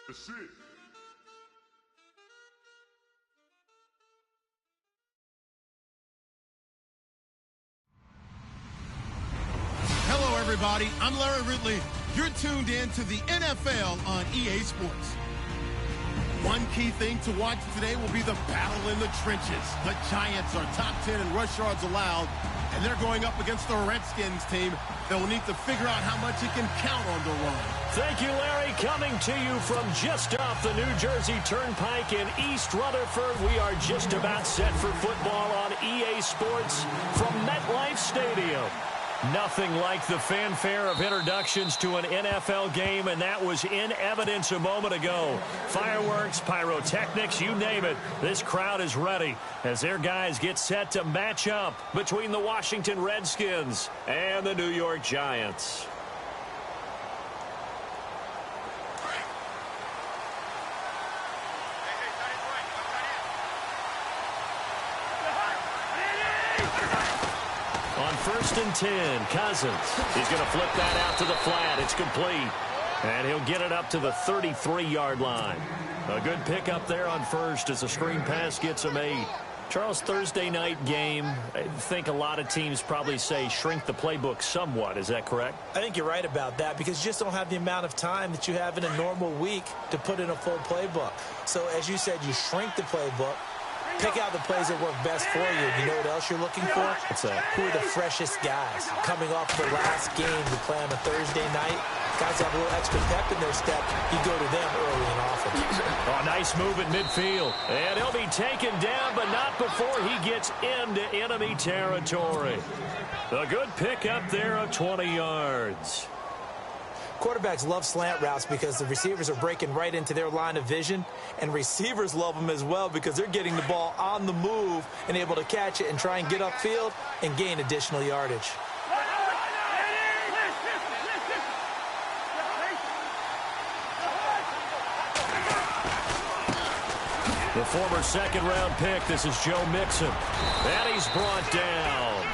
That's it. Hello, everybody. I'm Larry Ridley. You're tuned in to the NFL on EA Sports. One key thing to watch today will be the battle in the trenches. The Giants are top 10 in rush yards allowed, and they're going up against the Redskins team that will need to figure out how much it can count on the run. Thank you, Larry. Coming to you from just off the New Jersey Turnpike in East Rutherford. We are just about set for football on EA Sports from MetLife Stadium. Nothing like the fanfare of introductions to an NFL game, and that was in evidence a moment ago. Fireworks, pyrotechnics, you name it. This crowd is ready as their guys get set to match up between the Washington Redskins and the New York Giants. On 1st and 10, Cousins. He's going to flip that out to the flat. It's complete. And he'll get it up to the 33-yard line. A good pickup there on first as the screen pass gets him 8. Charles, Thursday night game, I think a lot of teams probably say shrink the playbook somewhat. Is that correct? I think you're right about that because you just don't have the amount of time that you have in a normal week to put in a full playbook. So as you said, you shrink the playbook. Pick out the plays that work best for you. You know what else you're looking for? What's that? Who are the freshest guys coming off the last game to play on a Thursday night? Guys have a little extra pep in their step. You go to them early and often. Oh, nice move at midfield. And he'll be taken down, but not before he gets into enemy territory. A good pickup there of 20 yards. Quarterbacks love slant routes because the receivers are breaking right into their line of vision, and receivers love them as well because they're getting the ball on the move and able to catch it and try and get upfield and gain additional yardage. The former second-round pick, this is Joe Mixon. And he's brought down.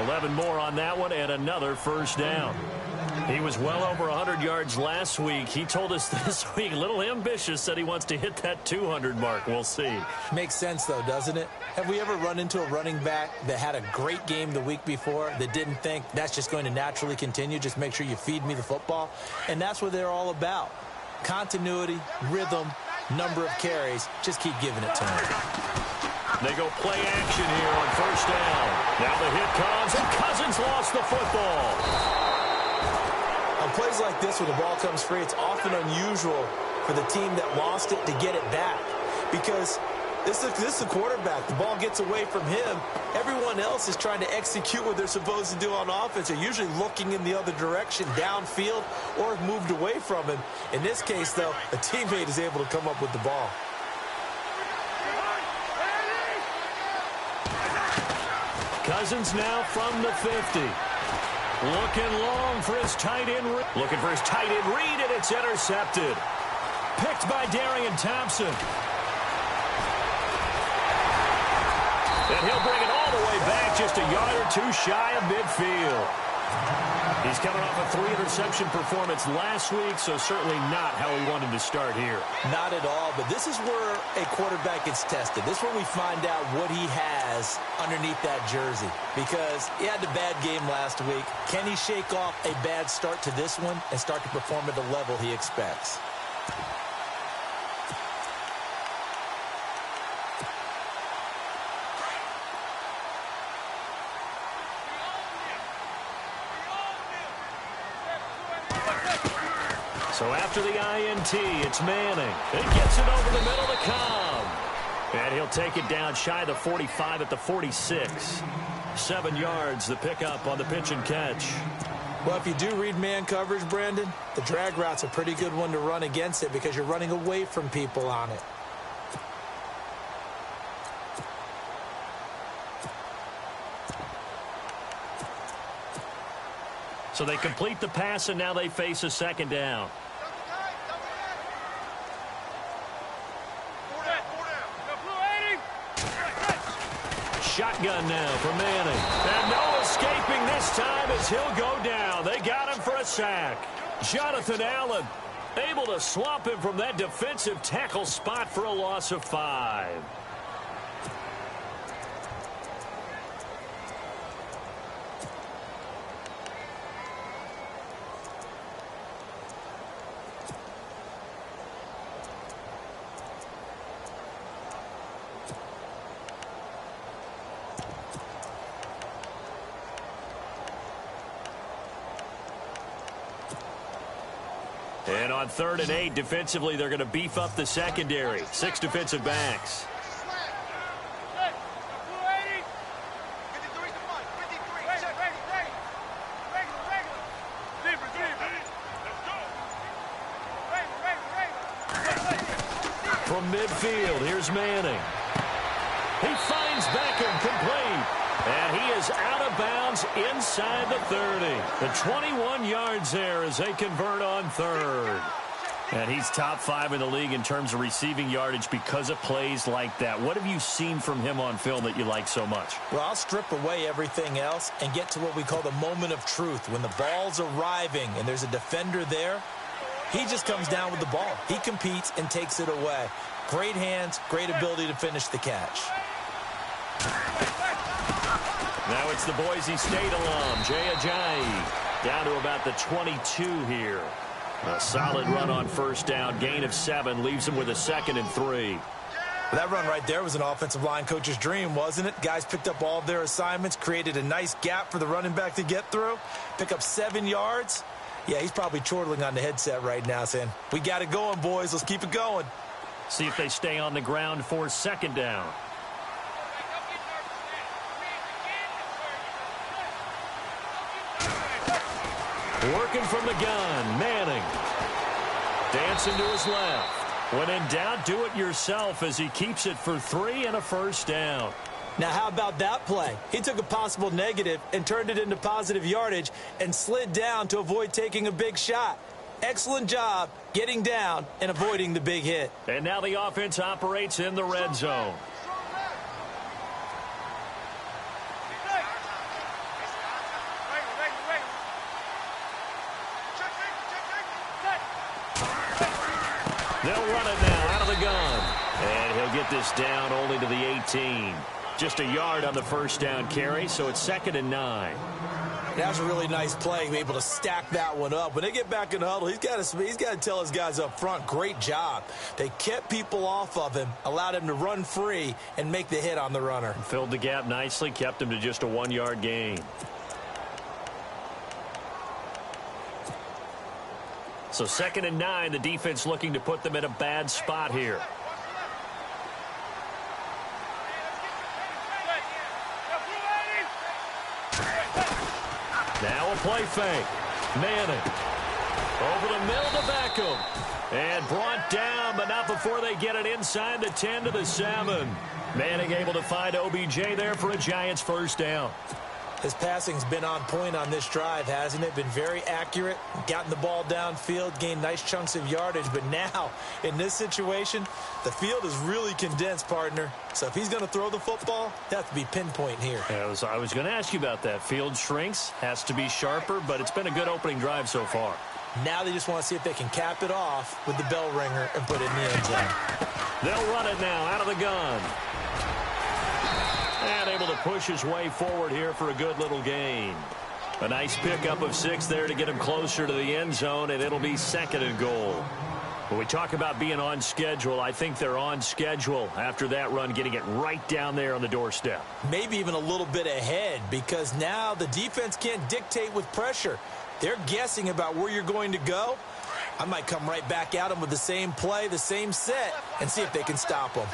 11 more on that one and another first down. He was well over 100 yards last week. He told us this week, a little ambitious, said he wants to hit that 200 mark. We'll see. Makes sense, though, doesn't it? Have we ever run into a running back that had a great game the week before that didn't think that's just going to naturally continue? Just make sure you feed me the football. And that's what they're all about. Continuity, rhythm, number of carries. Just keep giving it to him. They go play action here on first down. Now the hit comes, and Cousins lost the football. On plays like this where the ball comes free, it's often unusual for the team that lost it to get it back because this is a quarterback. The ball gets away from him. Everyone else is trying to execute what they're supposed to do on offense. They're usually looking in the other direction, downfield, or moved away from him. In this case, though, a teammate is able to come up with the ball. Cousins now from the 50. Looking long for his tight end. Looking for his tight end read, and it's intercepted. Picked by Darian Thompson. And he'll bring it all the way back, just a yard or two shy of midfield. He's coming off a 3-interception performance last week, so certainly not how he wanted to start here. Not at all, but this is where a quarterback gets tested. This is where we find out what he has underneath that jersey, because he had a bad game last week. Can he shake off a bad start to this one and start to perform at the level he expects? So after the INT, it's Manning. It gets it over the middle to Cobb. And he'll take it down shy of the 45 at the 46. 7 yards, the pickup on the pitch and catch. Well, if you do read man coverage, Brandon, the drag route's a pretty good one to run against it because you're running away from people on it. So they complete the pass, and now they face a second down. shotgun now for Manning. And no escaping this time as he'll go down. They got him for a sack. Jonathan Allen able to swamp him from that defensive tackle spot for a loss of 5. And on 3rd and 8, defensively, they're going to beef up the secondary. 6 defensive backs. From midfield, here's Manning. He finds Beckham complete. And he is out of bounds inside the 30. The 21 yards there as they convert on 3rd. And he's top 5 in the league in terms of receiving yardage because of plays like that. What have you seen from him on film that you like so much? Well, I'll strip away everything else and get to what we call the moment of truth. When the ball's arriving and there's a defender there, he just comes down with the ball. He competes and takes it away. Great hands, great ability to finish the catch. Now it's the Boise State alum, Jay Ajayi, down to about the 22 here. A solid run on 1st down, gain of 7, leaves him with a 2nd and 3. That run right there was an offensive line coach's dream, wasn't it? Guys picked up all of their assignments, created a nice gap for the running back to get through, pick up 7 yards. Yeah, he's probably chortling on the headset right now saying, we got it going, boys. Let's keep it going. See if they stay on the ground for 2nd down. Working from the gun, Manning. Dancing to his left. When in doubt, do it yourself as he keeps it for 3 and a 1st down. Now, how about that play? He took a possible negative and turned it into positive yardage and slid down to avoid taking a big shot. Excellent job getting down and avoiding the big hit. And now the offense operates in the red zone. They'll run it now out of the gun. And he'll get this down only to the 18. Just a yard on the 1st down carry, so it's 2nd and 9. That's a really nice play, able to stack that one up. When they get back in the huddle, he's got to tell his guys up front, great job. They kept people off of him, allowed him to run free and make the hit on the runner. Filled the gap nicely, kept him to just a 1-yard gain. So 2nd and 9, the defense looking to put them in a bad spot here. Now a play fake. Manning. Over the middle to Beckham. And brought down, but not before they get it inside the 10 to the 7. Manning able to find OBJ there for a Giants 1st down. His passing's been on point on this drive, hasn't it? Been very accurate, gotten the ball downfield, gained nice chunks of yardage. But now, in this situation, the field is really condensed, partner. So if he's going to throw the football, it has to be pinpoint here. I was going to ask you about that. Field shrinks, has to be sharper, but it's been a good opening drive so far. Now they just want to see if they can cap it off with the bell ringer and put it in the end zone. They'll run it now out of the gun. And able to push his way forward here for a good little gain. A nice pickup of 6 there to get him closer to the end zone, and it'll be 2nd and goal. When we talk about being on schedule, I think they're on schedule after that run, getting it right down there on the doorstep. Maybe even a little bit ahead, because now the defense can't dictate with pressure. They're guessing about where you're going to go. I might come right back at them with the same play, the same set, and see if they can stop them.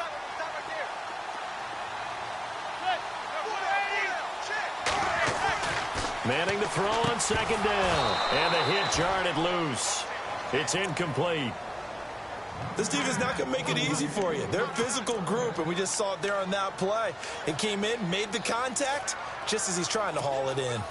Manning to throw on 2nd down. And the hit jarred it loose. It's incomplete. This team is not going to make it easy for you. They're a physical group, and we just saw it there on that play. It came in, made the contact, just as he's trying to haul it in.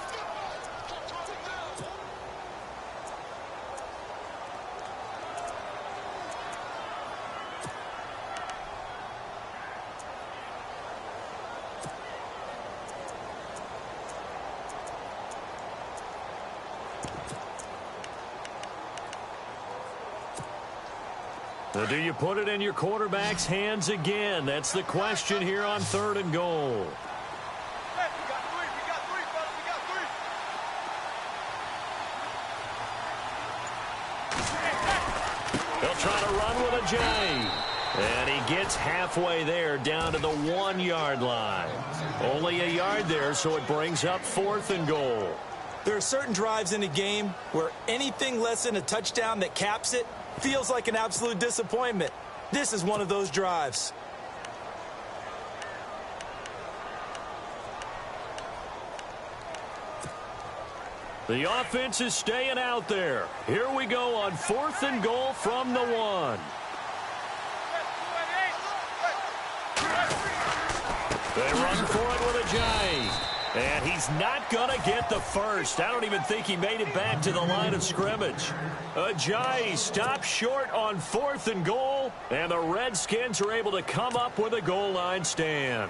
Do you put it in your quarterback's hands again? That's the question here on 3rd and goal. They'll try to run with a J. And he gets halfway there down to the 1-yard line. Only a yard there, so it brings up 4th and goal. There are certain drives in a game where anything less than a touchdown that caps it feels like an absolute disappointment. This is one of those drives. The offense is staying out there. Here we go on 4th and goal from the 1. They run for it with a J. And he's not going to get the first. I don't even think he made it back to the line of scrimmage. Ajayi stops short on 4th and goal, and the Redskins are able to come up with a goal line stand.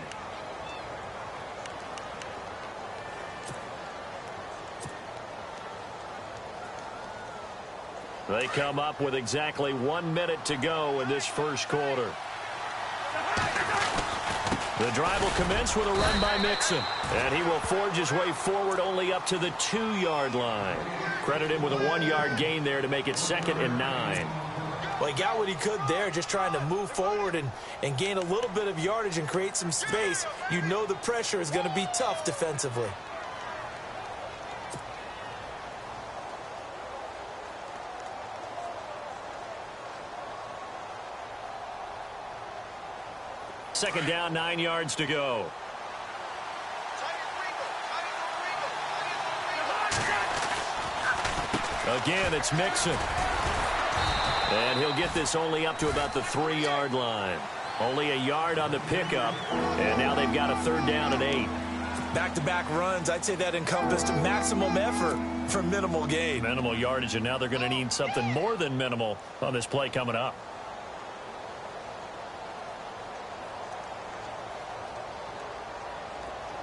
They come up with exactly 1 minute to go in this first quarter. The drive will commence with a run by Mixon. And he will forge his way forward only up to the 2-yard line. Credit him with a 1-yard gain there to make it 2nd and 9. Well, he got what he could there, just trying to move forward and gain a little bit of yardage and create some space. You know the pressure is going to be tough defensively. Second down, 9 yards to go. Again, it's Mixon. And he'll get this only up to about the 3-yard line. Only a yard on the pickup, and now they've got a 3rd down and 8. Back-to-back runs, I'd say that encompassed maximum effort for minimal gain. Minimal yardage, and now they're going to need something more than minimal on this play coming up.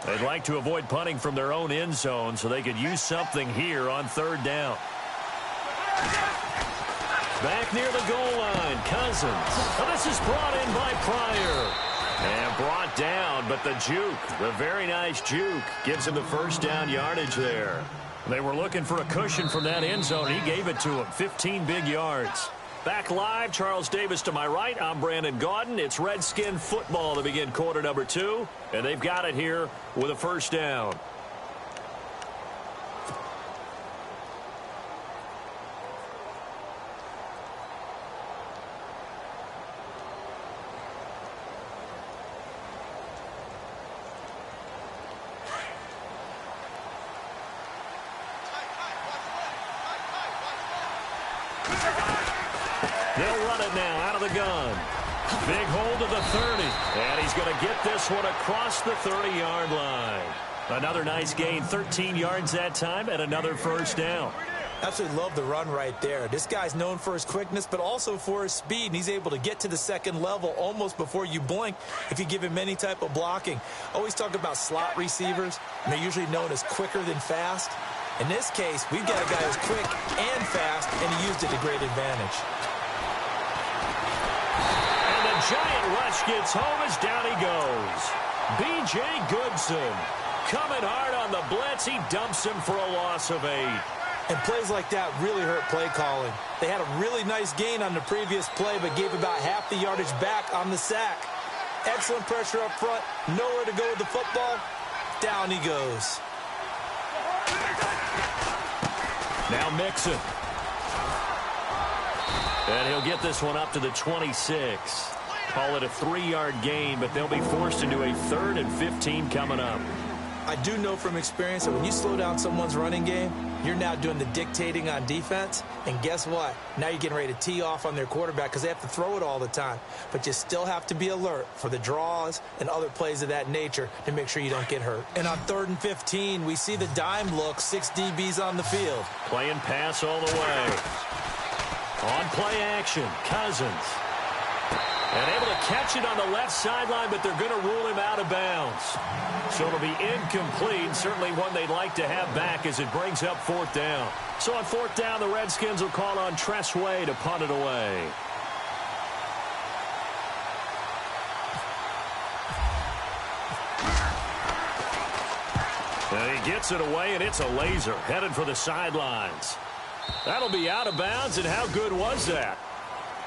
They'd like to avoid punting from their own end zone so they could use something here on 3rd down. Back near the goal line, Cousins. Well, this is brought in by Pryor. And brought down, but the juke, the very nice juke, gives him the 1st down yardage there. They were looking for a cushion from that end zone. He gave it to him, 15 big yards. Back live, Charles Davis to my right. I'm Brandon Gaudin. It's Redskin football to begin quarter number 2. And they've got it here with a 1st down. They'll run it now out of the gun. Big hold of the 30. And he's going to get this one across the 30-yard line. Another nice gain, 13 yards that time, and another 1st down. Absolutely love the run right there. This guy's known for his quickness, but also for his speed, and he's able to get to the 2nd level almost before you blink if you give him any type of blocking. Always talk about slot receivers, and they're usually known as quicker than fast. In this case, we've got a guy who's quick and fast, and he used it to great advantage. Giant rush gets home as down he goes. B.J. Goodson coming hard on the blitz. He dumps him for a loss of 8. And plays like that really hurt play calling. They had a really nice gain on the previous play, but gave about half the yardage back on the sack. Excellent pressure up front. Nowhere to go with the football. Down he goes. Now Mixon. And he'll get this one up to the 26. Call it a 3-yard gain, but they'll be forced into a 3rd and 15 coming up. I do know from experience that when you slow down someone's running game, you're now doing the dictating on defense. And guess what? Now you're getting ready to tee off on their quarterback because they have to throw it all the time. But you still have to be alert for the draws and other plays of that nature to make sure you don't get hurt. And on 3rd and 15, we see the dime look, 6 DBs on the field. Playing pass all the way. On play action, Cousins. And able to catch it on the left sideline, but they're going to rule him out of bounds. So it'll be incomplete, certainly one they'd like to have back as it brings up 4th down. So on 4th down, the Redskins will call on Tress Way to punt it away. And he gets it away, and it's a laser headed for the sidelines. That'll be out of bounds, and how good was that?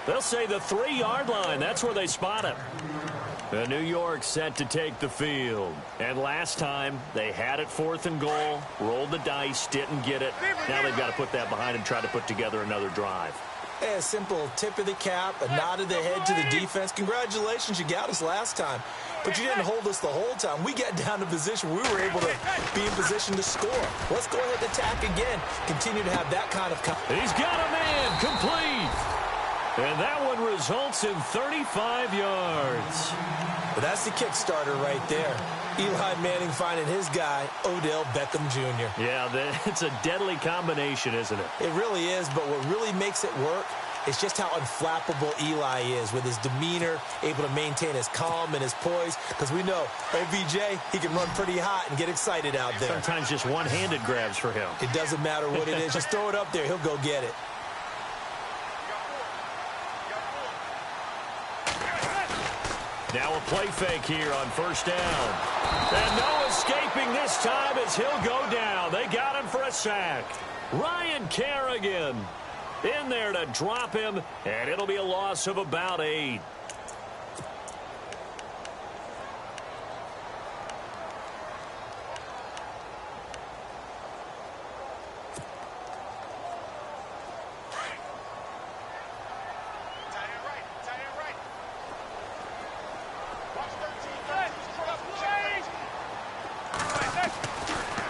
They'll say the 3-yard line. That's where they spot him. The New York set to take the field. And last time, they had it 4th and goal, rolled the dice, didn't get it. Now they've got to put that behind and try to put together another drive. Hey, a simple tip of the cap, a nod of the head to the defense. Congratulations, you got us last time. But you didn't hold us the whole time. We got down to position. We were able to be in position to score. Let's go ahead and attack again. Continue to have that kind of... He's got a man complete. And that one results in 35 yards. But that's the kickstarter right there. Eli Manning finding his guy, Odell Beckham Jr. Yeah, it's a deadly combination, isn't it? It really is, but what really makes it work is just how unflappable Eli is with his demeanor, able to maintain his calm and his poise, because we know OBJ, he can run pretty hot and get excited out there. Sometimes just one-handed grabs for him. It doesn't matter what it is. Just throw it up there. He'll go get it. Now a play fake here on 1st down. And no escaping this time as he'll go down. They got him for a sack. Ryan Kerrigan in there to drop him, and it'll be a loss of about 8.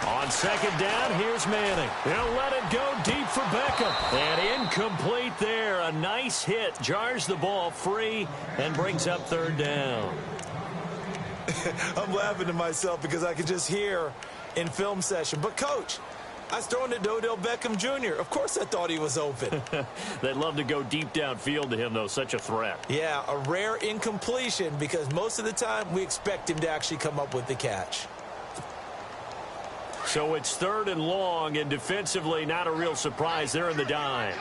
On 2nd down, here's Manning. He'll let it go deep for Beckham. And incomplete there. A nice hit. Jars the ball free and brings up 3rd down. I'm laughing to myself because I can just hear in film session. But, Coach, I was throwing it to Odell Beckham Jr. Of course I thought he was open. They'd love to go deep downfield to him, though. Such a threat. Yeah, a rare incompletion because most of the time we expect him to actually come up with the catch. So it's 3rd and long, and defensively not a real surprise. They're in the dime.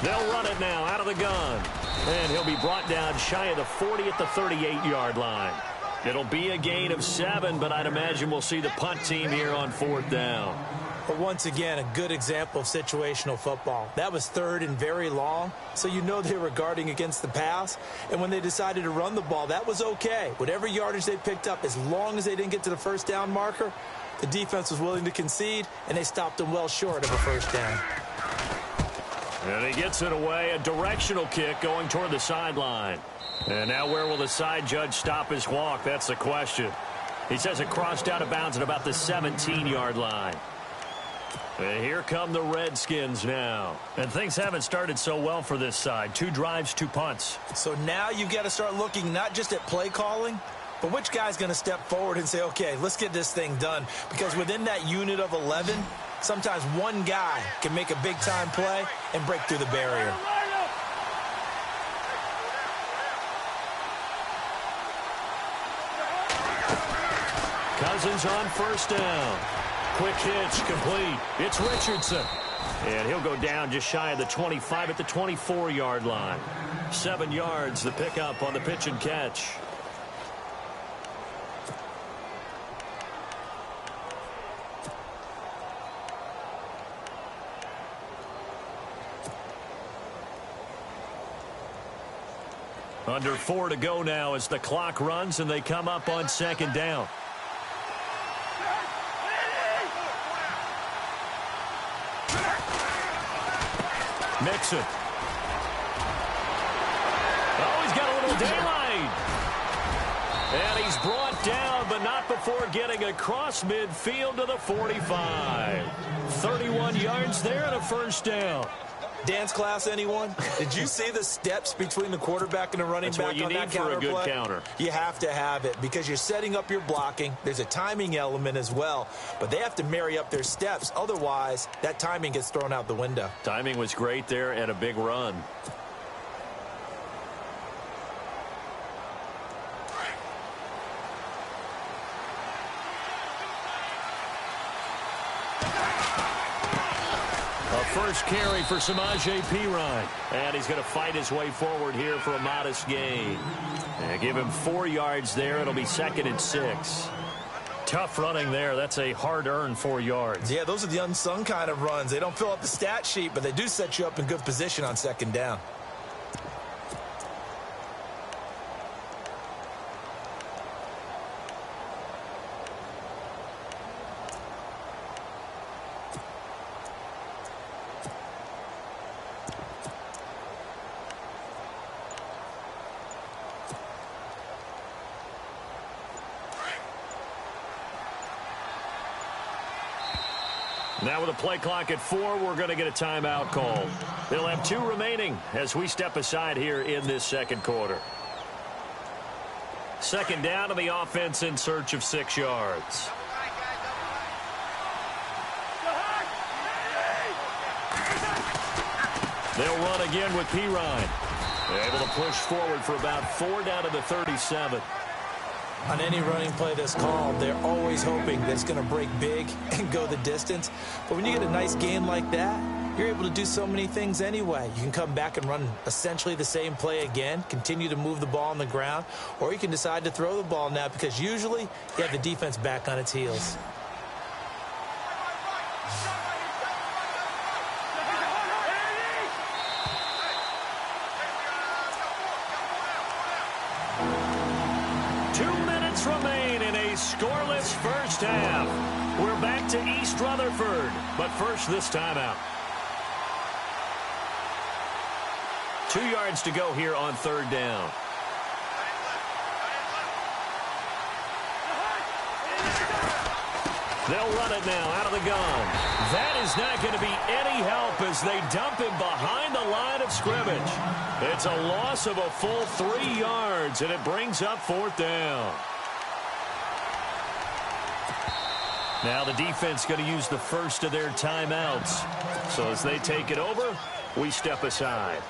They'll run it now out of the gun. And he'll be brought down shy of the 40 at the 38-yard line. It'll be a gain of 7, but I'd imagine we'll see the punt team here on 4th down. But once again, a good example of situational football. That was 3rd and very long, so you know they were guarding against the pass. And when they decided to run the ball, that was okay. Whatever yardage they picked up, as long as they didn't get to the 1st down marker, the defense was willing to concede, and they stopped them well short of a 1st down. And he gets it away, a directional kick going toward the sideline. And now where will the side judge stop his walk? That's the question. He says it crossed out of bounds at about the 17-yard line. And here come the Redskins now. And things haven't started so well for this side. 2 drives, 2 punts. So now you've got to start looking not just at play calling, but which guy's going to step forward and say, okay, let's get this thing done. Because within that unit of 11, sometimes one guy can make a big-time play and break through the barrier. Cousins on 1st down. Quick hitch, complete. It's Richardson. And he'll go down just shy of the 25 at the 24-yard line. 7 yards, the pickup on the pitch and catch. Under 4 to go now as the clock runs and they come up on 2nd down. Mixon. Oh, he's got a little daylight. And he's brought down, but not before getting across midfield to the 45. 31 yards there and a 1st down. Dance class, anyone? Did you see the steps between the quarterback and the running back on that counter play? That's what you need for a good counter. You have to have it because you're setting up your blocking. There's a timing element as well, but they have to marry up their steps. Otherwise, that timing gets thrown out the window. Timing was great there and a big run. A first carry for Samaje Perine. And he's going to fight his way forward here for a modest gain. And give him 4 yards there. It'll be 2nd and 6. Tough running there. That's a hard-earned 4 yards. Yeah, those are the unsung kind of runs. They don't fill up the stat sheet, but they do set you up in good position on 2nd down. Now with a play clock at 4, we're going to get a timeout called. They'll have 2 remaining as we step aside here in this 2nd quarter. 2nd down to the offense in search of 6 yards. They'll run again with Perine. They're able to push forward for about 4 down to the 37. On any running play that's called, they're always hoping that it's going to break big and go the distance. But when you get a nice gain like that, you're able to do so many things anyway. You can come back and run essentially the same play again, continue to move the ball on the ground, or you can decide to throw the ball now because usually you have the defense back on its heels. Remain in a scoreless first half. We're back to East Rutherford, but first this timeout. 2 yards to go here on 3rd down. They'll run it now out of the gun. That is not going to be any help as they dump him behind the line of scrimmage. It's a loss of a full 3 yards, and it brings up 4th down. Now the defense going to use the first of their timeouts. So as they take it over, we step aside.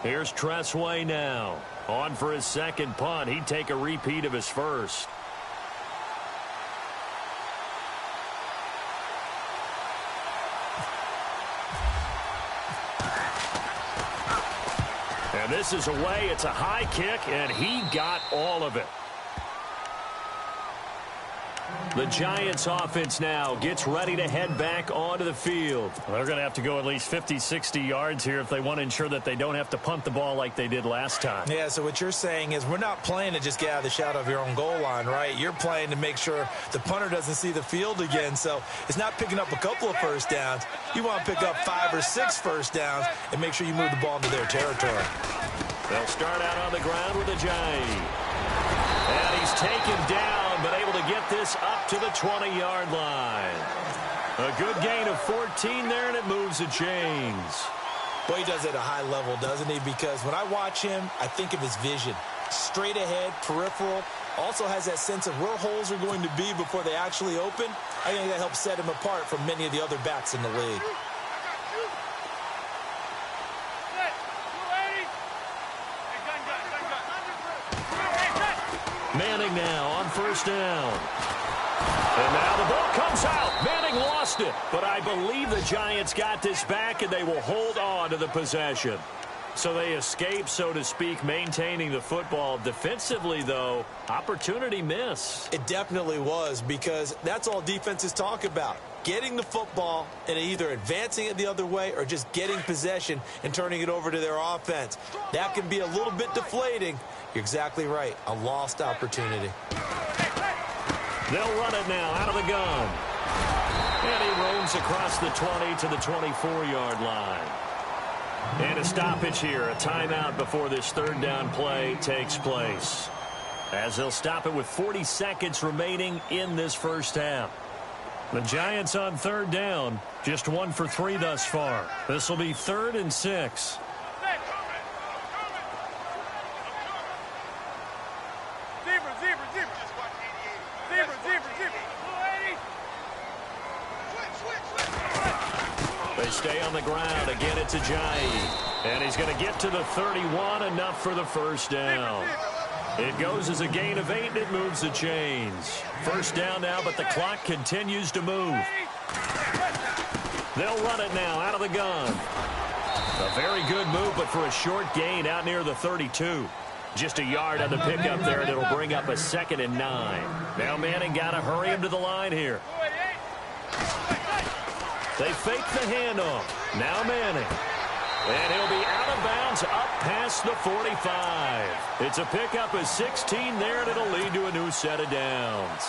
Here's Tressway now. On for his 2nd punt. He'd take a repeat of his first. And this is away. It's a high kick, and he got all of it. The Giants offense now gets ready to head back onto the field. Well, they're going to have to go at least 50, 60 yards here if they want to ensure that they don't have to punt the ball like they did last time. Yeah, so what you're saying is we're not playing to just get out of the shadow of your own goal line, right? You're playing to make sure the punter doesn't see the field again. So it's not picking up a couple of first downs. You want to pick up 5 or 6 first downs and make sure you move the ball into their territory. They'll start out on the ground with Ajayi. And he's taken down, but able to get this up to the 20-yard line. A good gain of 14 there, and it moves the chains. Boy, he does it at a high level, doesn't he? Because when I watch him, I think of his vision. Straight ahead, peripheral. Also has that sense of where holes are going to be before they actually open. I think that helps set him apart from many of the other backs in the league. Manning now on first down. And now the ball comes out. Manning lost it. But I believe the Giants got this back, and they will hold on to the possession. So they escape, so to speak, maintaining the football. Defensively, though, opportunity miss. It definitely was, because that's all defenses talk about. Getting the football and either advancing it the other way or just getting possession and turning it over to their offense. That can be a little bit deflating. You're exactly right. A lost opportunity. They'll run it now out of the gun. And he roams across the 20 to the 24-yard line. And a stoppage here, a timeout before this 3rd down play takes place. As they'll stop it with 40 seconds remaining in this first half. The Giants on 3rd down, just 1 for 3 thus far. This will be 3rd and 6. They stay on the ground. Again, it's Ajayi. And he's going to get to the 31, enough for the first down. It goes as a gain of 8, and it moves the chains. First down now, but the clock continues to move. They'll run it now out of the gun. A very good move, but for a short gain out near the 32. Just a yard on the pickup there, and it'll bring up a 2nd and 9. Now Manning got to hurry him to the line here. They fake the handoff. Now Manning. And he'll be out of bounds up past the 45. It's a pickup of 16 there, and it'll lead to a new set of downs.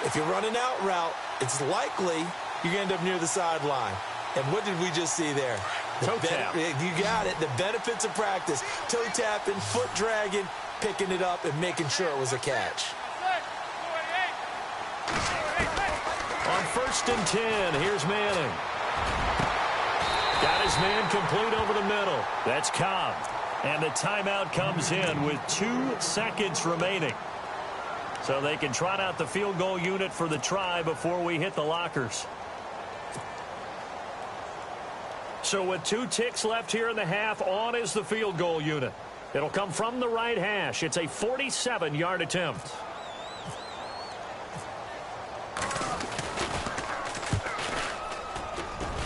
If you're running out route, it's likely you're going to end up near the sideline. And what did we just see there? Toe tap. You got it. The benefits of practice. Toe tapping, foot dragging, picking it up, and making sure it was a catch. On 1st and 10, here's Manning. Got his man complete over the middle. That's Cobb. And the timeout comes in with 2 seconds remaining. So they can trot out the field goal unit for the try before we hit the lockers. So with 2 ticks left here in the half, on is the field goal unit. It'll come from the right hash. It's a 47-yard attempt.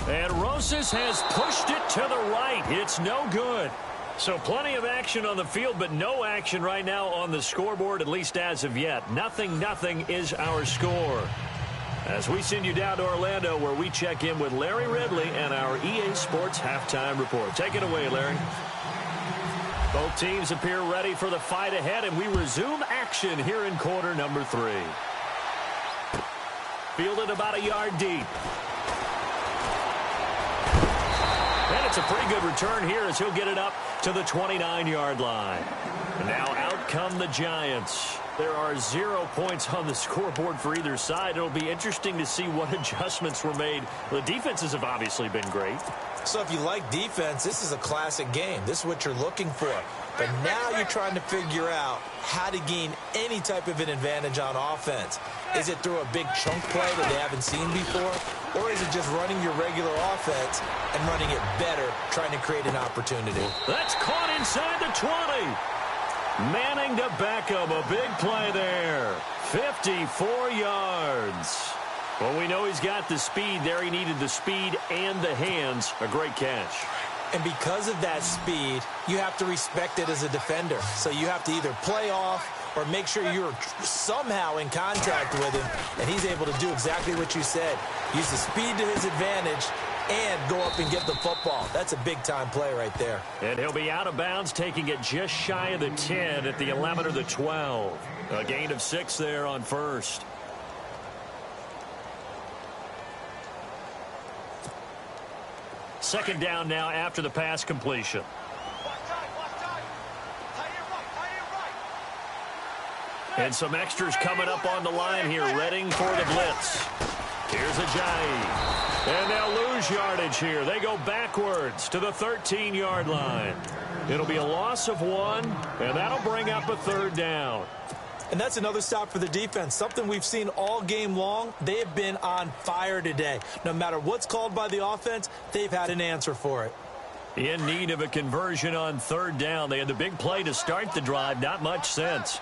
And Rosas has pushed it to the right. It's no good. So plenty of action on the field, but no action right now on the scoreboard, at least as of yet. 0-0 is our score. As we send you down to Orlando, where we check in with Larry Ridley and our EA Sports Halftime Report. Take it away, Larry. Both teams appear ready for the fight ahead, and we resume action here in quarter number 3. Fielded about a yard deep. And it's a pretty good return here as he'll get it up to the 29-yard line. And now out come the Giants. There are 0 points on the scoreboard for either side. It'll be interesting to see what adjustments were made. The defenses have obviously been great. So if you like defense, this is a classic game. This is what you're looking for. But now you're trying to figure out how to gain any type of an advantage on offense. Is it through a big chunk play that they haven't seen before? Or is it just running your regular offense and running it better, trying to create an opportunity? That's caught inside the 20. Manning to Beckham, a big play there. 54 yards. Well, we know he's got the speed there. He needed the speed and the hands. A great catch. And because of that speed, you have to respect it as a defender. So you have to either play off or make sure you're somehow in contact with him, and he's able to do exactly what you said. Use the speed to his advantage and go up and get the football. That's a big-time play right there. And he'll be out of bounds, taking it just shy of the 10 at the 11 or the 12. A gain of 6 there on first. Second down now after the pass completion. And some extras coming up on the line here, readying for the blitz. Here's Ajayi. And they'll lose yardage here. They go backwards to the 13-yard line. It'll be a loss of 1, and that'll bring up a 3rd down. And that's another stop for the defense. Something we've seen all game long. They have been on fire today. No matter what's called by the offense, they've had an answer for it. In need of a conversion on 3rd down. They had the big play to start the drive. Not much sense.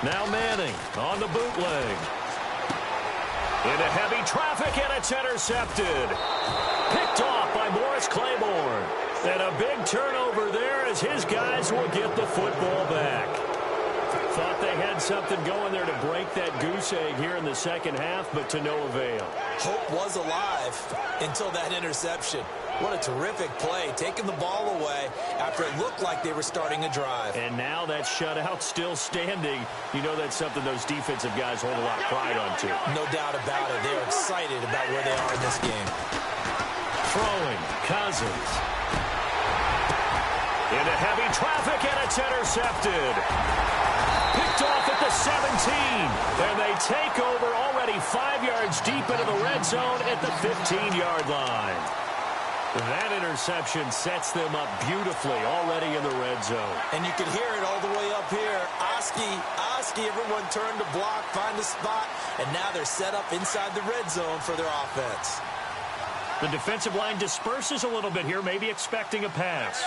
Now Manning on the bootleg. Into heavy traffic, and it's intercepted. Picked off by Morris Claiborne. And a big turnover there as his guys will get the football back. Thought they had something going there to break that goose egg here in the second half, but to no avail. Hope was alive until that interception. What a terrific play, taking the ball away after it looked like they were starting a drive. And now that shutout still standing. You know that's something those defensive guys hold a lot of pride on, too. No doubt about it. They're excited about where they are in this game. Throwing, Cousins. Into heavy traffic, and it's intercepted. Picked off at the 17. And they take over already 5 yards deep into the red zone at the 15-yard line. That interception sets them up beautifully already in the red zone. And you can hear it all the way up here. Oski, everyone turned to block, find a spot, and now they're set up inside the red zone for their offense. The defensive line disperses a little bit here, maybe expecting a pass.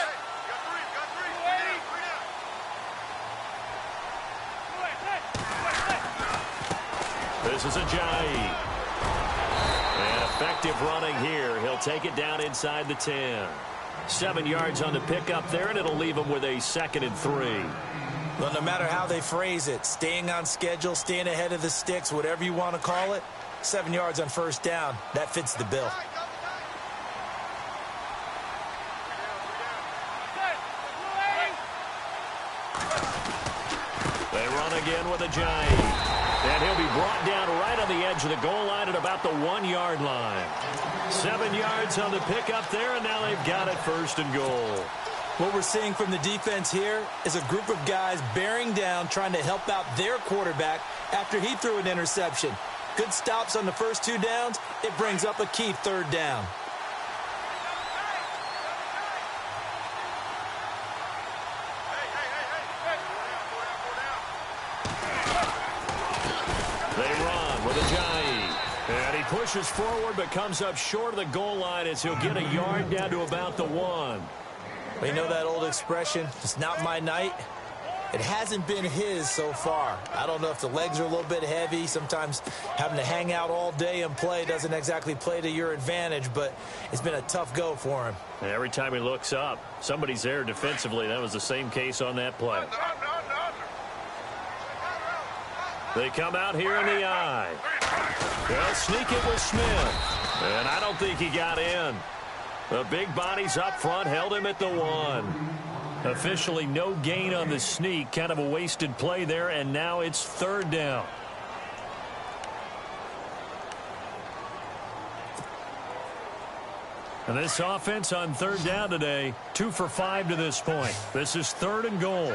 This is Ajayi. And effective running here. He'll take it down inside the 10. 7 yards on the pickup there, and it'll leave him with a 2nd and 3. Well, no matter how they phrase it, staying on schedule, staying ahead of the sticks, whatever you want to call it, 7 yards on first down, that fits the bill. They run again with Ajayi. And he'll be brought down right on the edge of the goal line at about the 1-yard line. 7 yards on the pickup there, and now they've got it 1st and goal. What we're seeing from the defense here is a group of guys bearing down, trying to help out their quarterback after he threw an interception. Good stops on the first 2 downs. It brings up a key 3rd down. They run with Ajayi. And he pushes forward but comes up short of the goal line as he'll get a yard down to about the 1. We know that old expression, it's not my night. It hasn't been his so far. I don't know if the legs are a little bit heavy. Sometimes having to hang out all day and play doesn't exactly play to your advantage, but it's been a tough go for him. And every time he looks up, somebody's there defensively. That was the same case on that play. They come out here in the eye. They'll sneak it with Smith. And I don't think he got in. The big bodies up front held him at the 1. Officially no gain on the sneak. Kind of a wasted play there, and now it's 3rd down. And this offense on 3rd down today, 2 for 5 to this point. This is 3rd and goal.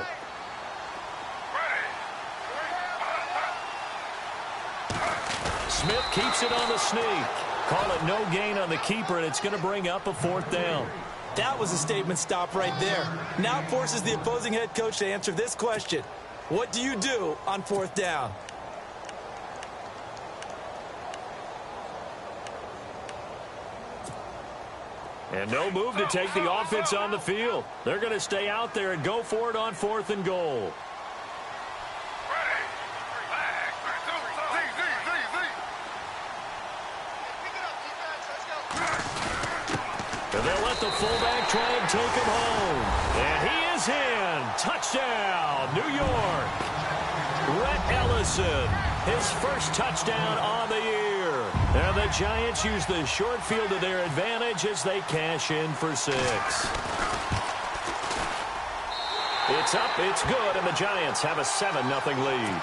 Smith keeps it on the sneak. Call it no gain on the keeper, and it's going to bring up a 4th down. That was a statement stop right there. Now it forces the opposing head coach to answer this question. What do you do on 4th down? And no move to take the offense on the field. They're going to stay out there and go for it on 4th and goal. And they'll let the fullback try and take him home. And he is in. Touchdown, New York. Rhett Ellison, his first touchdown on the year. And the Giants use the short field to their advantage as they cash in for 6. It's up, it's good, and the Giants have a 7-0 lead.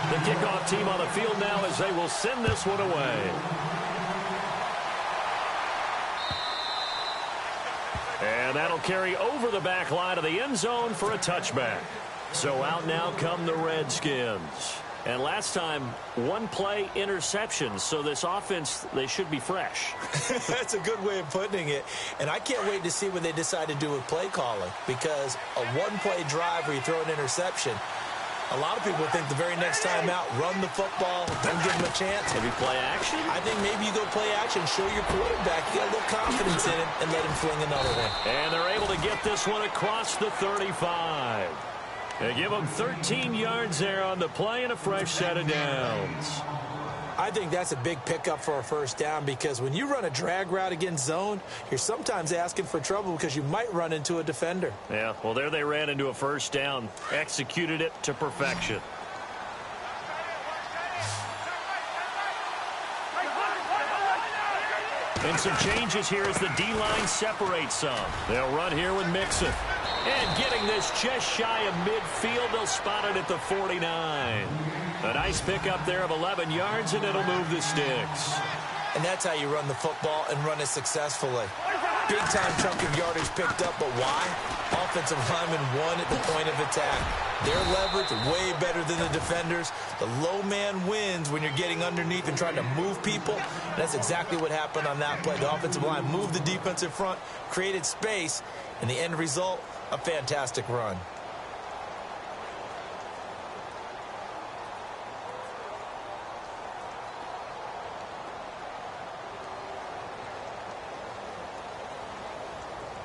The kickoff team on the field now as they will send this one away. And that'll carry over the back line of the end zone for a touchback. So out now come the Redskins. And last time, 1 play interception. So this offense, they should be fresh. That's a good way of putting it. And I can't wait to see what they decide to do with play calling. Because a 1-play drive where you throw an interception, a lot of people think the very next time out, run the football, don't give them a chance. Maybe play action? I think maybe you go play action, show your quarterback, get a little confidence in him, and let him fling another one. And they're able to get this one across the 35. They give them 13 yards there on the play and a fresh set of downs. I think that's a big pickup for a 1st down because when you run a drag route against zone, you're sometimes asking for trouble because you might run into a defender. Yeah, well, there they ran into a 1st down, executed it to perfection. And some changes here as the D-line separates some. They'll run here with Mixon. And getting this just shy of midfield, they'll spot it at the 49. A nice pickup there of 11 yards, and it'll move the sticks. And that's how you run the football and run it successfully. Big-time chunk of yardage picked up, but why? Offensive linemen won at the point of attack. Their leverage way better than the defenders. The low man wins when you're getting underneath and trying to move people. And that's exactly what happened on that play. The offensive line moved the defensive front, created space, and the end result, a fantastic run.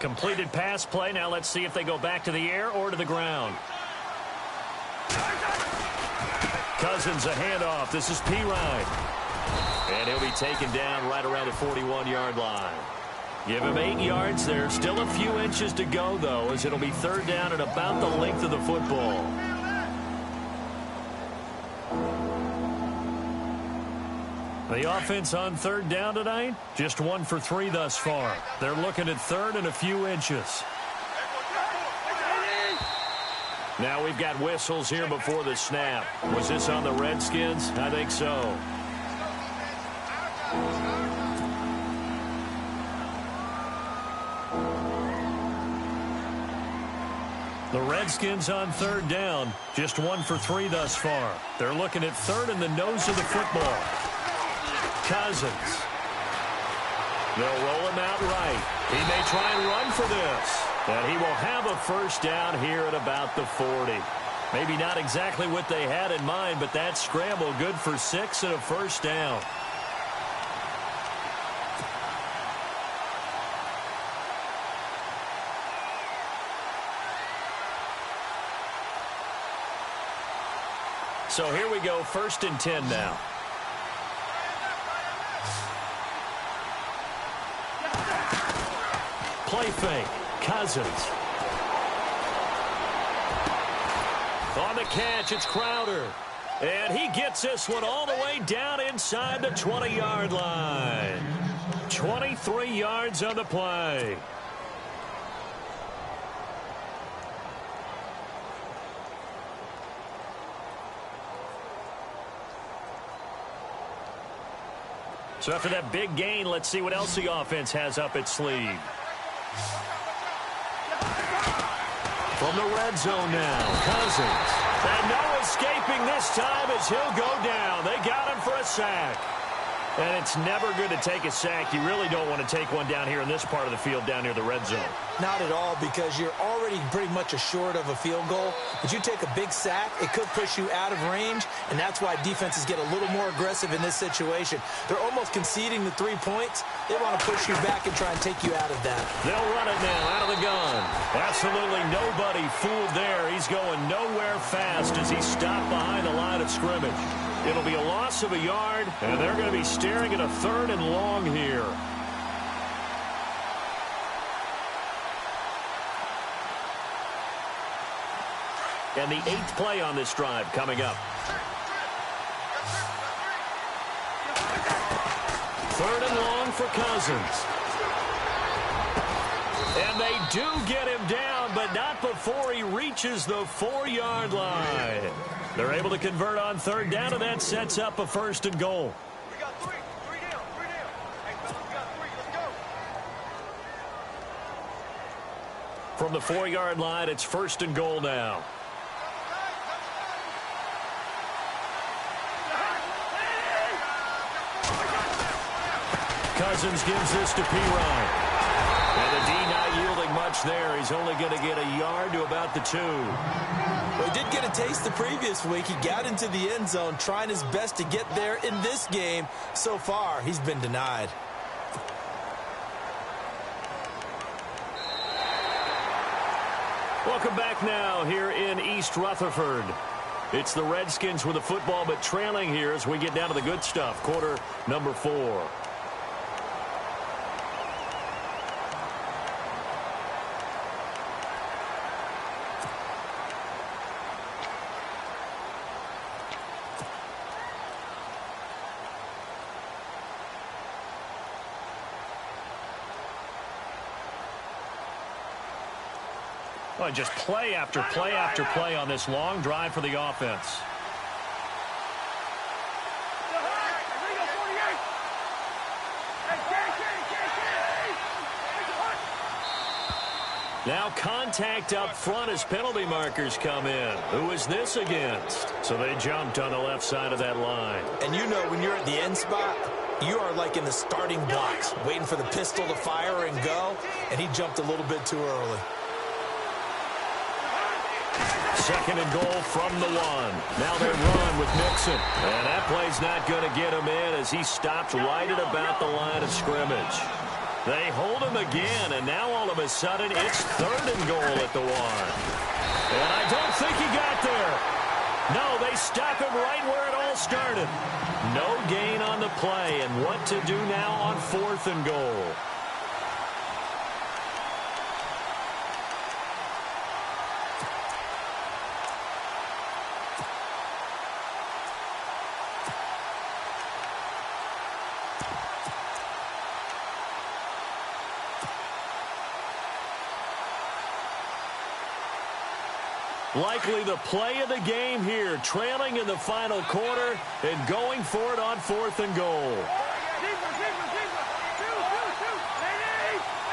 Completed pass play. Now let's see if they go back to the air or to the ground. Cousins, a handoff. This is Pirine. And he'll be taken down right around the 41-yard line. Give him 8 yards there. Still a few inches to go, though, as it'll be third down and about the length of the football. The offense on third down tonight, just 1 for 3 thus far. They're looking at third and a few inches. Now we've got whistles here before the snap. Was this on the Redskins? I think so. The Redskins on third down, just 1 for 3 thus far. They're looking at third and the nose of the football. Cousins. They'll roll him out right. He may try and run for this. And he will have a first down here at about the 40. Maybe not exactly what they had in mind, but that scramble good for 6 and a first down. So here we go, 1st and 10 now. Play fake. Cousins. On the catch, it's Crowder. And he gets this one all the way down inside the 20-yard line. 23 yards on the play. So after that big gain, let's see what else the offense has up its sleeve. From the red zone now, Cousins. And no escaping this time as he'll go down. They got him for a sack. And it's never good to take a sack. You really don't want to take one down here in this part of the field down near the red zone. Not at all, because you're already pretty much assured of a field goal. But you take a big sack, it could push you out of range, and that's why defenses get a little more aggressive in this situation. They're almost conceding the 3 points. They want to push you back and try and take you out of that. They'll run it now out of the gun. Absolutely nobody fooled there. He's going nowhere fast as he's stopped behind the line of scrimmage. It'll be a loss of a yard, and they're going to be staring at a 3rd and long here. And the 8th play on this drive coming up. 3rd and long for Cousins. And they do get him down, but not before he reaches the 4-yard line. They're able to convert on third down, and that sets up a 1st and goal. We got three down. Hey, fellas, we got 3. Let's go. From the 4-yard line, it's 1st and goal now. Cousins gives this to Pirine. And the D not yielding much there. He's only going to get a yard to about the 2. Well, he did get a taste the previous week. He got into the end zone trying his best to get there in this game. So far, he's been denied. Welcome back now here in East Rutherford. It's the Redskins with the football, but trailing here as we get down to the good stuff. Quarter number 4. Well, just play after play after play on this long drive for the offense. Now contact up front as penalty markers come in. Who is this against? So they jumped on the left side of that line. And you know when you're at the end spot, you are like in the starting blocks, waiting for the pistol to fire and go, and he jumped a little bit too early. 2nd and goal from the 1. Now they run with Nixon. And that play's not going to get him in as he stopped right at about the line of scrimmage. They hold him again, and now all of a sudden it's 3rd and goal at the 1. And I don't think he got there. No, they stop him right where it all started. No gain on the play, and what to do now on 4th and goal. Likely the play of the game here, trailing in the final quarter and going for it on 4th and goal.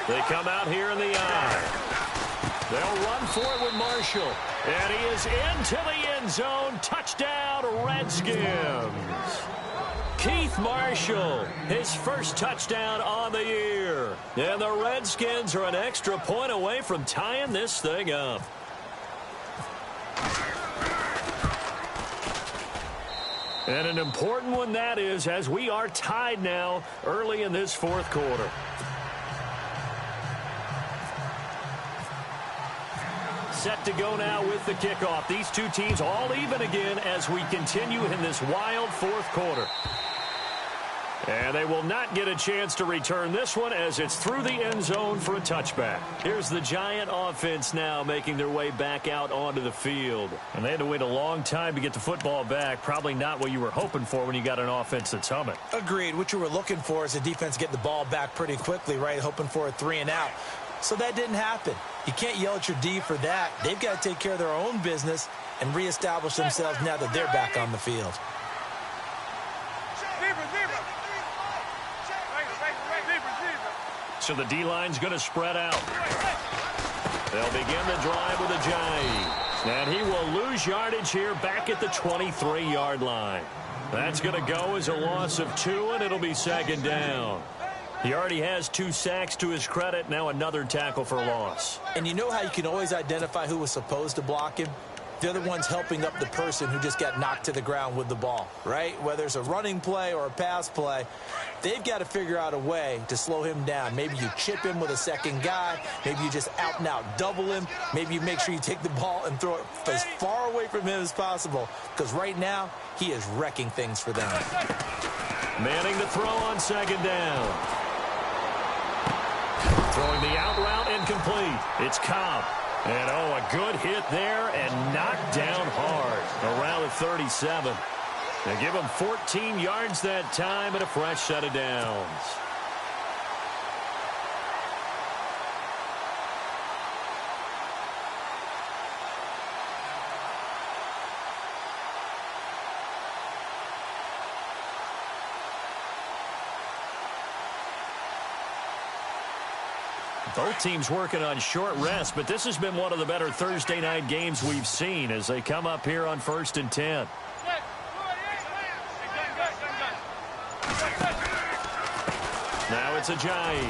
They come out here in the eye. They'll run for it with Marshall. And he is into the end zone. Touchdown, Redskins. Keith Marshall, his first touchdown on the year. And the Redskins are an extra point away from tying this thing up. And an important one that is, as we are tied now early in this 4th quarter. Set to go now with the kickoff. These two teams all even again as we continue in this wild 4th quarter. And they will not get a chance to return this one as it's through the end zone for a touchback. Here's the Giant offense now making their way back out onto the field. And they had to wait a long time to get the football back. Probably not what you were hoping for when you got an offense that's humming. Agreed. What you were looking for is the defense get the ball back pretty quickly, right? Hoping for a 3 and out. So that didn't happen. You can't yell at your D for that. They've got to take care of their own business and reestablish themselves now that they're back on the field. So the D-line's going to spread out. They'll begin the drive with a Ajayi. And he will lose yardage here back at the 23-yard line. That's going to go as a loss of 2, and it'll be 2nd down. He already has 2 sacks to his credit. Now another tackle for loss. And you know how you can always identify who was supposed to block him? They're the ones helping up the person who just got knocked to the ground with the ball, right? Whether it's a running play or a pass play, they've got to figure out a way to slow him down. Maybe you chip him with a second guy. Maybe you just out-and-out double him. Maybe you make sure you take the ball and throw it as far away from him as possible. Because right now, he is wrecking things for them. Manning the throw on 2nd down. Throwing the out route incomplete. It's Cobb. And, oh, a good hit there and knocked down hard around the 37. They give him 14 yards that time and a fresh set of downs. Both teams working on short rest, but this has been one of the better Thursday night games we've seen as they come up here on 1st and 10. Now it's Ajayi.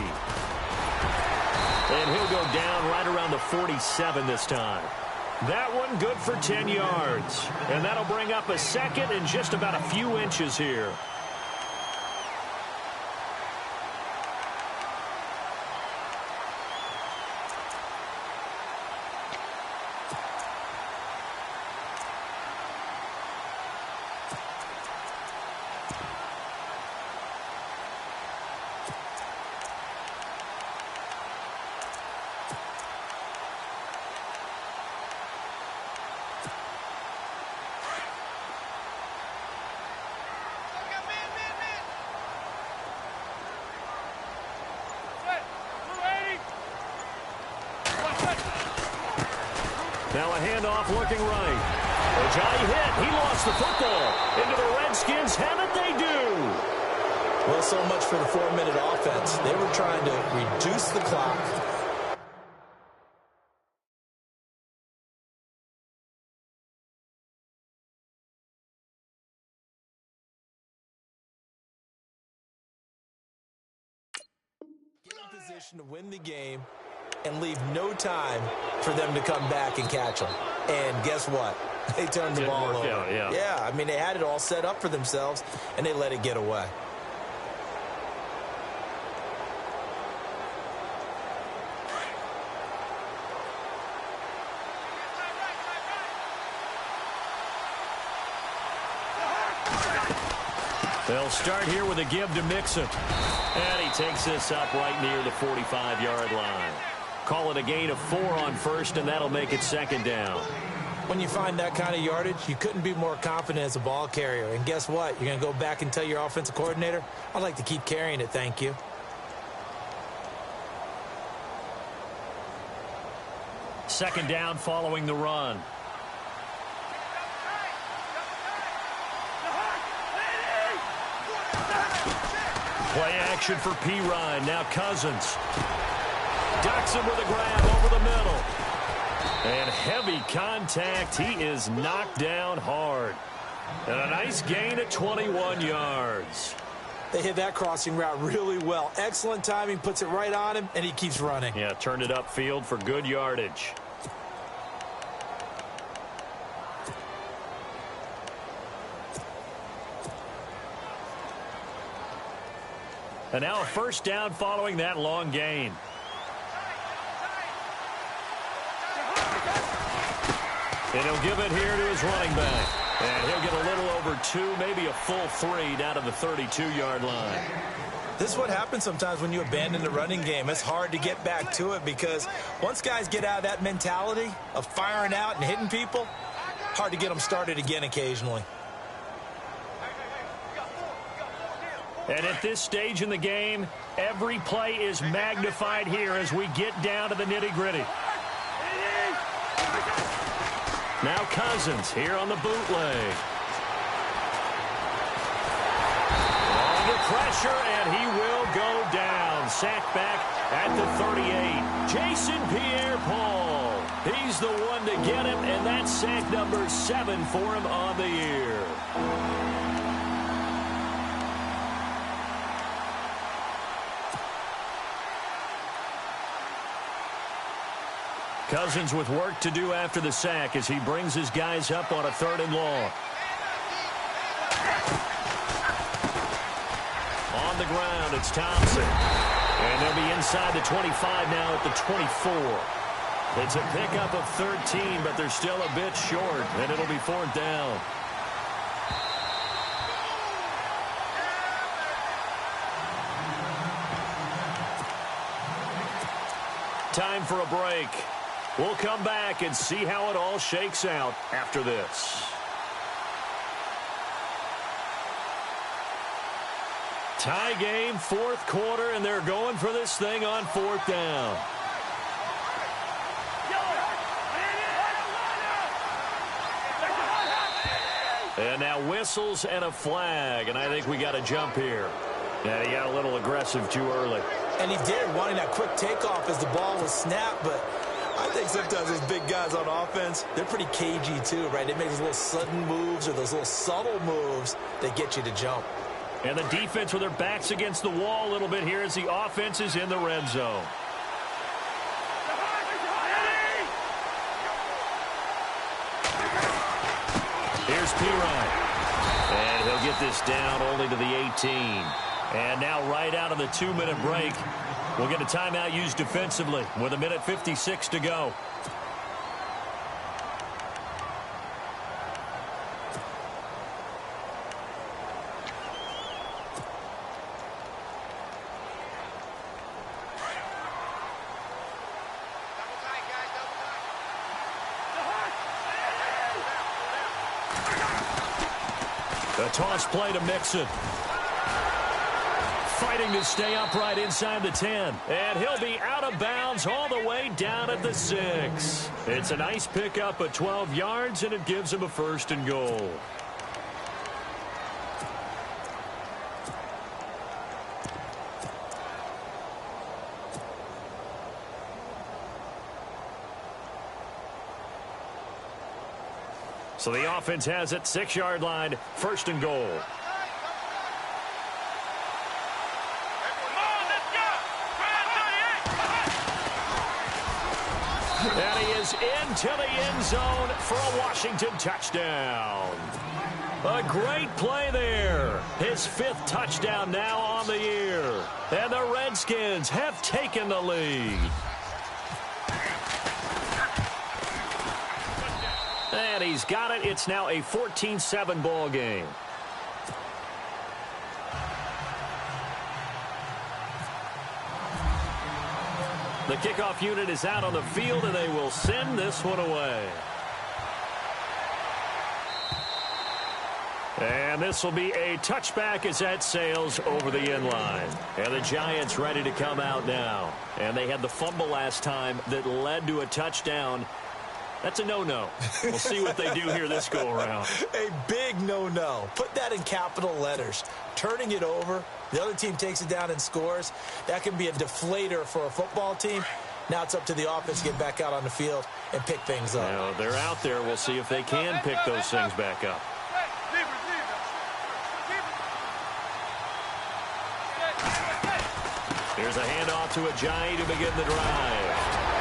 And he'll go down right around the 47 this time. That one good for 10 yards. And that'll bring up a 2nd and just about a few inches here. Now a handoff looking right. Ajayi hit. He lost the football. Into the Redskins. Haven't they do? Well, so much for the 4-minute offense. They were trying to reduce the clock. Get in position to win the game and leave no time for them to come back and catch them. And guess what? They turned the ball over. Yeah, I mean, they had it all set up for themselves, and they let it get away. They'll start here with a give to Mixon. And he takes this up right near the 45-yard line. Call it a gain of 4 on first, and that'll make it second down. When you find that kind of yardage, you couldn't be more confident as a ball carrier. And guess what? You're going to go back and tell your offensive coordinator, I'd like to keep carrying it, thank you. Second down following the run. Play action for P-Ryan. Now Cousins. Ducks him with a grab over the middle. And heavy contact. He is knocked down hard. And a nice gain of 21 yards. They hit that crossing route really well. Excellent timing, puts it right on him, and he keeps running. Yeah, turned it upfield for good yardage. And now a first down following that long gain. And he'll give it here to his running back. And he'll get a little over 2, maybe a full 3 down to the 32-yard line. This is what happens sometimes when you abandon the running game. It's hard to get back to it because once guys get out of that mentality of firing out and hitting people, hard to get them started again occasionally. And at this stage in the game, every play is magnified here as we get down to the nitty-gritty. Now Cousins here on the bootleg. Under pressure, and he will go down. Sacked back at the 38. Jason Pierre-Paul. He's the one to get him, and that's sack number 7 for him on the year. Cousins with work to do after the sack as he brings his guys up on a 3rd and long. On the ground, it's Thompson. And they'll be inside the 25 now at the 24. It's a pickup of 13, but they're still a bit short, and it'll be 4th down. Time for a break. We'll come back and see how it all shakes out after this. Tie game, 4th quarter, and they're going for this thing on 4th down. And now whistles and a flag, and I think we got a jump here. Yeah, he got a little aggressive too early. And he did, wanting that quick takeoff as the ball was snapped, but I think sometimes those big guys on offense, they're pretty cagey too, right? They make those little sudden moves or those little subtle moves that get you to jump. And the defense with their backs against the wall a little bit here as the offense is in the red zone. Here's P-Ryan. And he'll get this down only to the 18. And now right out of the 2-minute break, we'll get a timeout used defensively with 1:56 to go. A toss play to Mixon. Fighting to stay upright inside the 10. And he'll be out of bounds all the way down at the 6. It's a nice pickup of 12 yards, and it gives him a 1st and goal. So the offense has it, 6-yard line, 1st and goal. And he is into the end zone for a Washington touchdown. A great play there. His 5th touchdown now on the year. And the Redskins have taken the lead. And he's got it. It's now a 14-7 ball game. The kickoff unit is out on the field, and they will send this one away. And this will be a touchback as that sails over the end line. And the Giants ready to come out now. And they had the fumble last time that led to a touchdown. That's a no-no. We'll see what they do here this go-around. A big no-no. Put that in capital letters. Turning it over, the other team takes it down and scores. That can be a deflator for a football team. Now it's up to the offense to get back out on the field and pick things up. Now, they're out there. We'll see if they can pick those things back up. Here's a handoff to Ajayi to begin the drive.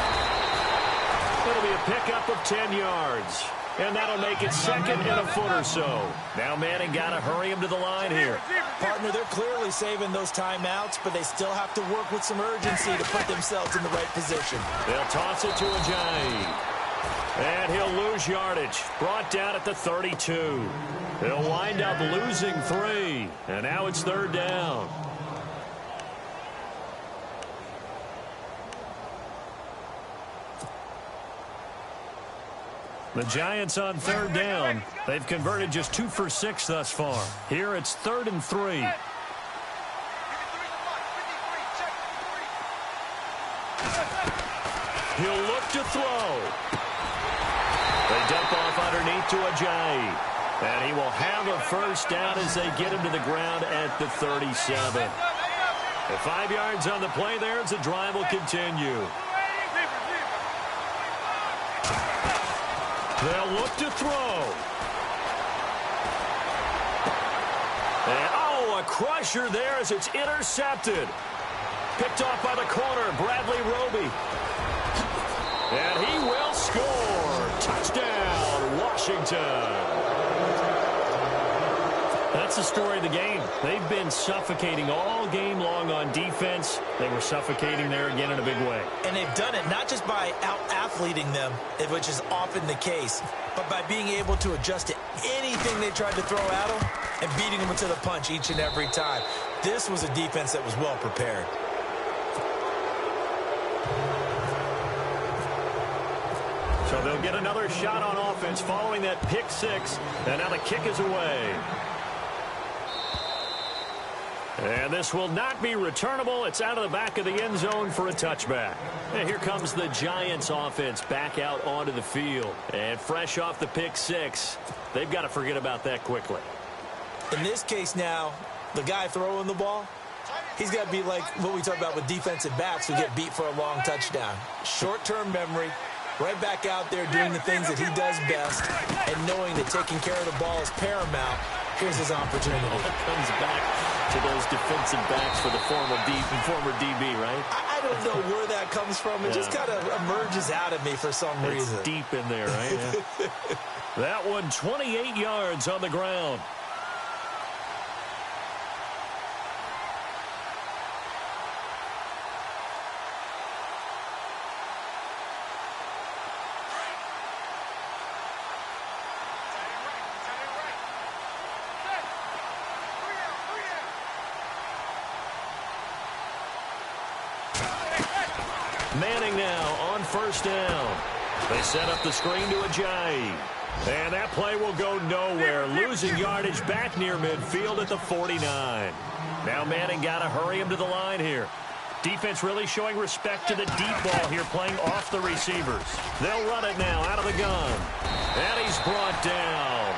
It'll be a pickup of 10 yards. And that'll make it second and a foot or so. Now Manning got to hurry him to the line here. Partner, they're clearly saving those timeouts, but they still have to work with some urgency to put themselves in the right position. They'll toss it to Ajayi. And he'll lose yardage. Brought down at the 32. They'll wind up losing 3. And now it's third down. The Giants on third down. They've converted just 2 for 6 thus far. Here it's 3rd and 3. He'll look to throw. They dump off underneath to Ajayi. And he will have a first down as they get him to the ground at the 37. At 5 yards on the play there as the drive will continue. They'll look to throw. And, a crusher there as it's intercepted. Picked off by the corner, Bradley Roby. And he will score. Touchdown, Washington. That's the story of the game. They've been suffocating all game long on defense. They were suffocating there again in a big way. And they've done it not just by out-athleting them, which is often the case, but by being able to adjust to anything they tried to throw at them and beating them to the punch each and every time. This was a defense that was well prepared. So they'll get another shot on offense following that pick 6. And now the kick is away. And this will not be returnable. It's out of the back of the end zone for a touchback. And here comes the Giants offense back out onto the field. And fresh off the pick 6, they've got to forget about that quickly. In this case now, the guy throwing the ball, he's got to be like what we talk about with defensive backs who get beat for a long touchdown. Short-term memory, right back out there doing the things that he does best, and knowing that taking care of the ball is paramount. Here's his opportunity. It comes back to those defensive backs for the former DB, right? I don't know where that comes from. It just kind of emerges out of me for some reason. It's deep in there, right? Yeah. That one, 28 yards on the ground. Manning now on first down. They set up the screen to Ajayi. And that play will go nowhere. Losing yardage back near midfield at the 49. Now Manning got to hurry him to the line here. Defense really showing respect to the deep ball here, playing off the receivers. They'll run it now out of the gun. And he's brought down.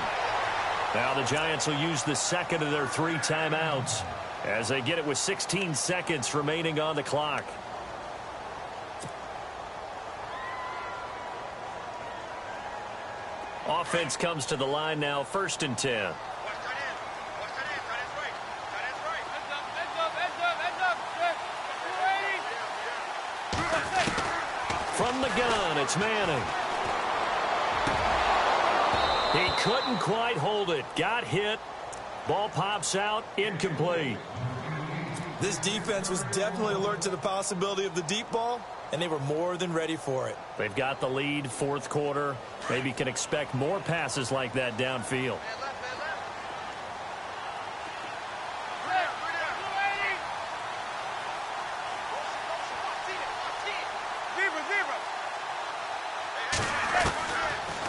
Now the Giants will use the second of their 3 timeouts as they get it with 16 seconds remaining on the clock. Offense comes to the line now, 1st and 10. From the gun, it's Manning. He couldn't quite hold it. Got hit. Ball pops out, incomplete. This defense was definitely alert to the possibility of the deep ball, and they were more than ready for it. They've got the lead, 4th quarter. Maybe can expect more passes like that downfield.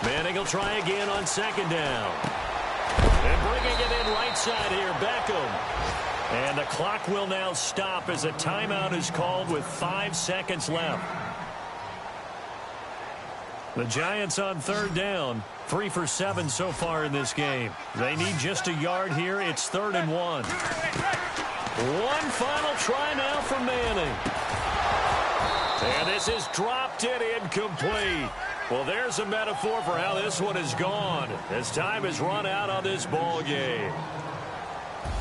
Manning will try again on second down. And bringing it in right side here, Beckham. And the clock will now stop as a timeout is called with 5 seconds left. The Giants on third down, 3 for 7 so far in this game. They need just a yard here. It's 3rd and 1. One final try now for Manning. And this is dropped and incomplete. Well, there's a metaphor for how this one is gone as time has run out on this ball game.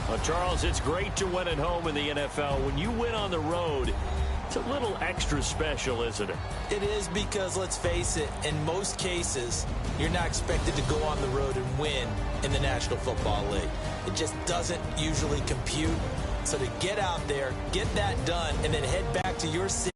Well, Charles, it's great to win at home in the NFL. When you win on the road, it's a little extra special, isn't it? It is because, let's face it, in most cases, you're not expected to go on the road and win in the National Football League. It just doesn't usually compute. So to get out there, get that done, and then head back to your city.